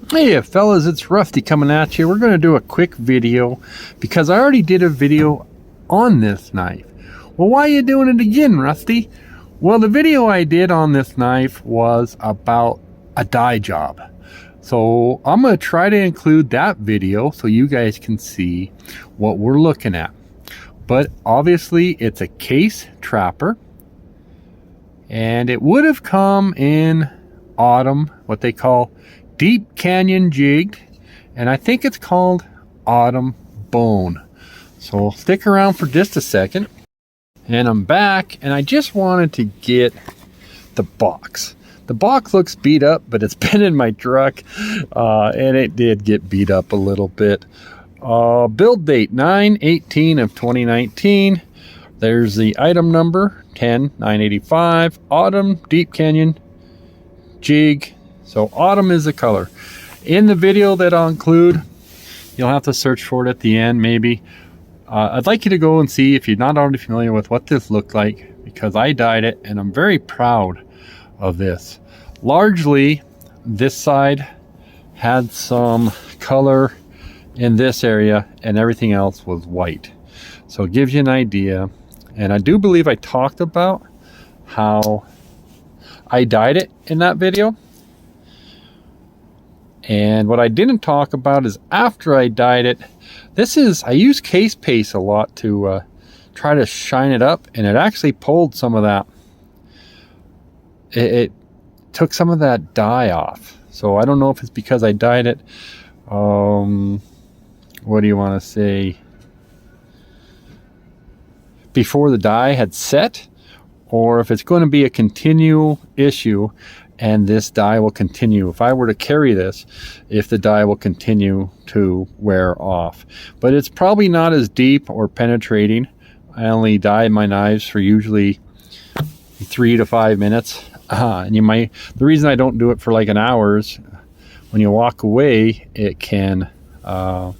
Hey fellas, it's Rusty coming at you. We're going to do a quick video because I already did a video on this knife. Well, why are you doing it again, Rusty? Well, the video I did on this knife was about a die job. So I'm going to try to include that video so you guys can see what we're looking at. But obviously it's a case trapper, and it would have come in autumn, what they call deep canyon jigged, and I think it's called autumn bone. So stick around for just a second, and I'm back, and I just wanted to get the box. The box looks beat up, but it's been in my truck, and it did get beat up a little bit. Build date 9/18 of 2019. There's the item number 10985, autumn deep canyon jig. So autumn is the color. In the video that I'll include, you'll have to search for it at the end maybe. I'd like you to go and see, if you're not already familiar with what this looked like, because I dyed it and I'm very proud of this. Largely this side had some color in this area and everything else was white. So it gives you an idea. And I do believe I talked about how I dyed it in that video. And what I didn't talk about is after I dyed it, I use case paste a lot to try to shine it up, and it actually pulled some of that. It took some of that dye off. So I don't know if it's because I dyed it, what do you want to say, before the dye had set, or if it's going to be a continual issue and this dye will continue. If I were to carry this, if the dye will continue to wear off. But it's probably not as deep or penetrating. I only dye my knives for usually 3 to 5 minutes. And the reason I don't do it for like an hour is when you walk away, it can come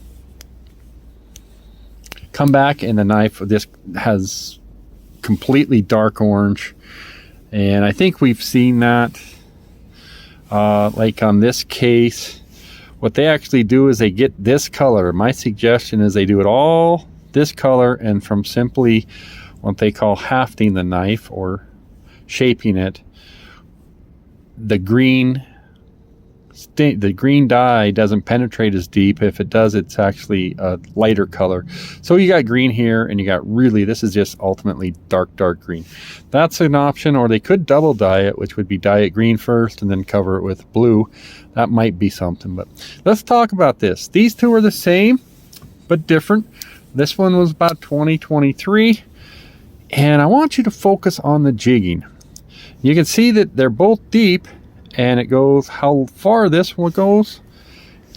back, and the knife, this has completely dark orange. And I think we've seen that. Like on this case, what they actually do is they get this color. My suggestion is they do it all this color, and from simply what they call hafting the knife or shaping it, the green dye doesn't penetrate as deep. If it does, it's actually a lighter color. So you got green here, and you got this is just ultimately dark green. That's an option. Or they could double dye it, which would be dye it green first and then cover it with blue. That might be something. But let's talk about this. These two are the same but different. This one was about 2023, and I want you to focus on the jigging. You can see that they're both deep, and it goes how far this one goes,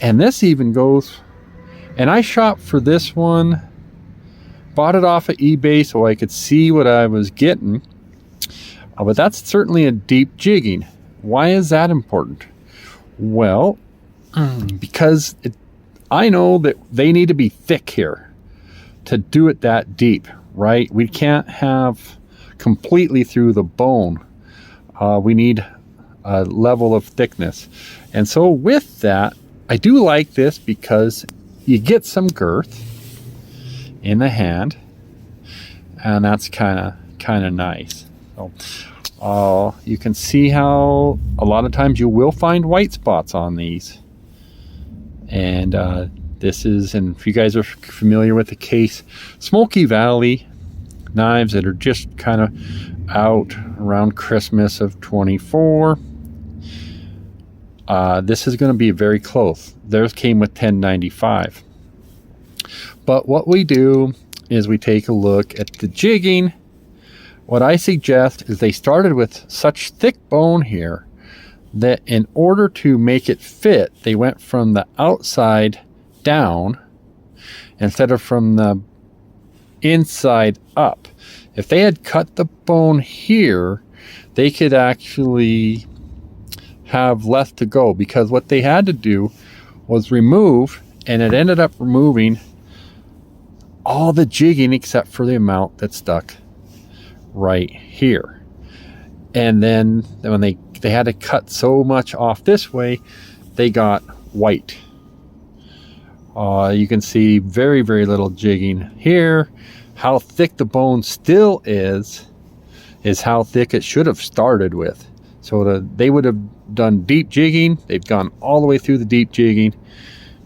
and this even goes. And I shopped for this one, bought it off of eBay so I could see what I was getting. But that's certainly a deep jigging. Why is that important? Well, because I know that they need to be thick here to do it that deep, right? We can't have completely through the bone. We need a level of thickness. And so with that, I do like this because you get some girth in the hand, and that's kind of nice. So you can see how a lot of times you will find white spots on these. And and if you guys are familiar with the case Smoky Valley knives that are just kind of out around Christmas of 24, this is going to be very close. Theirs came with 1095. But what we do is we take a look at the jigging. What I suggest is they started with such thick bone here that in order to make it fit, they went from the outside down instead of from the inside up. If they had cut the bone here, they could actually have less to go, because what they had to do was remove, and it ended up removing all the jigging except for the amount that stuck right here. And then when they had to cut so much off this way, they got white. You can see very, very little jigging here. How thick the bone still is how thick it should have started with. So they would have done deep jigging. They've gone all the way through the deep jigging.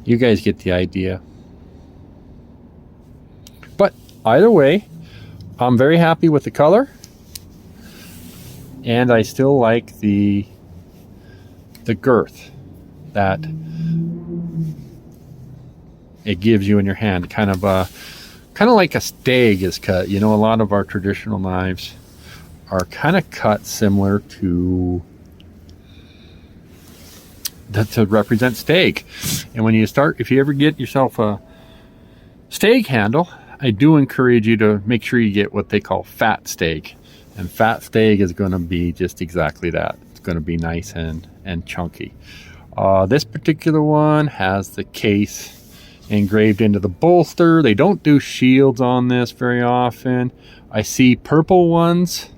You guys get the idea. But either way, I'm very happy with the color. And I still like the girth that it gives you in your hand. Kind of like a stag is cut. You know, a lot of our traditional knives are kind of cut similar to represent stag. And when you start, if you ever get yourself a stag handle, I do encourage you to make sure you get what they call fat stag. And fat stag is going to be just exactly that. It's going to be nice and chunky. This particular one has the case engraved into the bolster. They don't do shields on this very often. I see purple ones.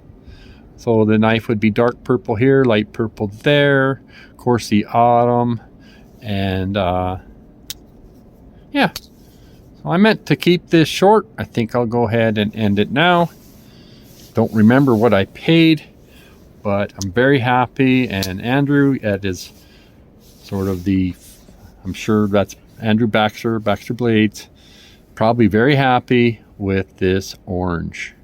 So the knife would be dark purple here, light purple there. Of course, the autumn. And yeah. So I meant to keep this short. I think I'll go ahead and end it now. Don't remember what I paid, but I'm very happy. And Andrew, that is sort of I'm sure that's Andrew Baxter Blades, probably very happy with this orange,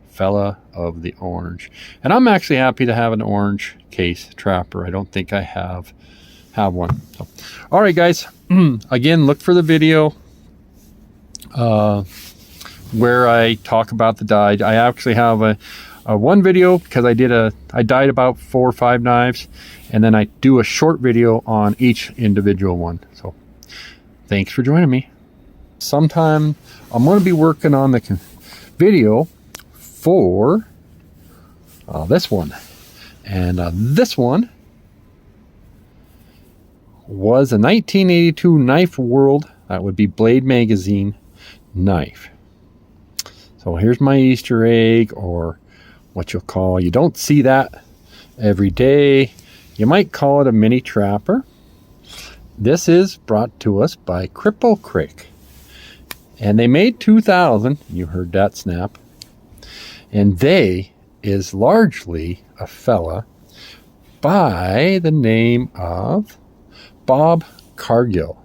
fella of the orange. And I'm actually happy to have an orange case trapper. I don't think I have one. So, all right, guys. Again, look for the video where I talk about the dye. I actually have a one video because I dyed about 4 or 5 knives, and then I do a short video on each individual one. So thanks for joining me. Sometime I'm going to be working on the video for this one, and this one was a 1982 Knife World, that would be Blade Magazine knife. So here's my Easter egg, or what you'll call, you don't see that every day. You might call it a mini trapper. This is brought to us by Cripple Creek. And they made 2000. You heard that snap. And they is largely a fella by the name of Bob Cargill.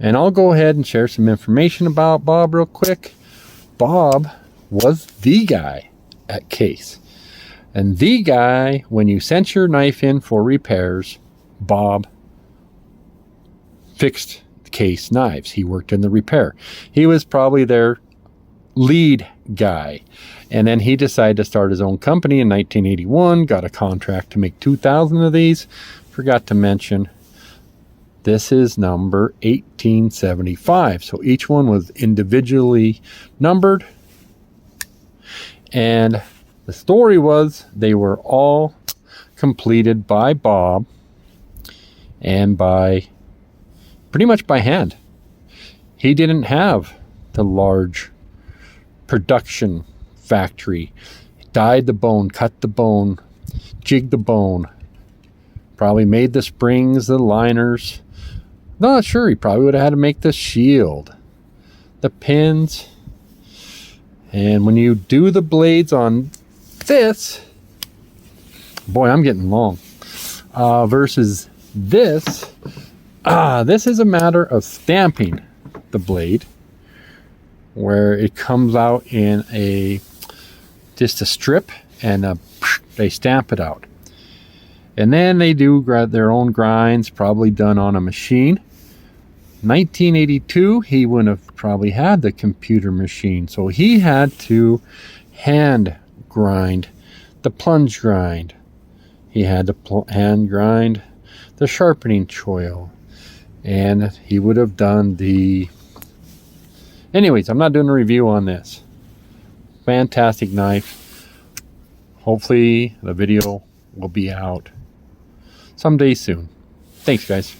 And I'll go ahead and share some information about Bob real quick. Bob was the guy at Case. And the guy, when you sent your knife in for repairs, Bob fixed Case knives. He worked in the repair. He was probably their lead guy. And then he decided to start his own company in 1981, got a contract to make 2,000 of these. Forgot to mention, this is number 1875. So each one was individually numbered. And the story was they were all completed by Bob and pretty much by hand. He didn't have the large production factory. He dyed the bone, cut the bone, jigged the bone, probably made the springs, the liners. Not sure, he probably would have had to make the shield, the pins. And when you do the blades on this, boy, I'm getting long, versus this, this is a matter of stamping the blade, where it comes out in just a strip, and they stamp it out. And then they do their own grinds, probably done on a machine. 1982, he wouldn't have probably had the computer machine, so he had to hand grind the plunge grind. He had to hand grind the sharpening choil, and he would have done the... Anyways, I'm not doing a review on this. Fantastic knife. Hopefully the video will be out someday soon. Thanks, guys.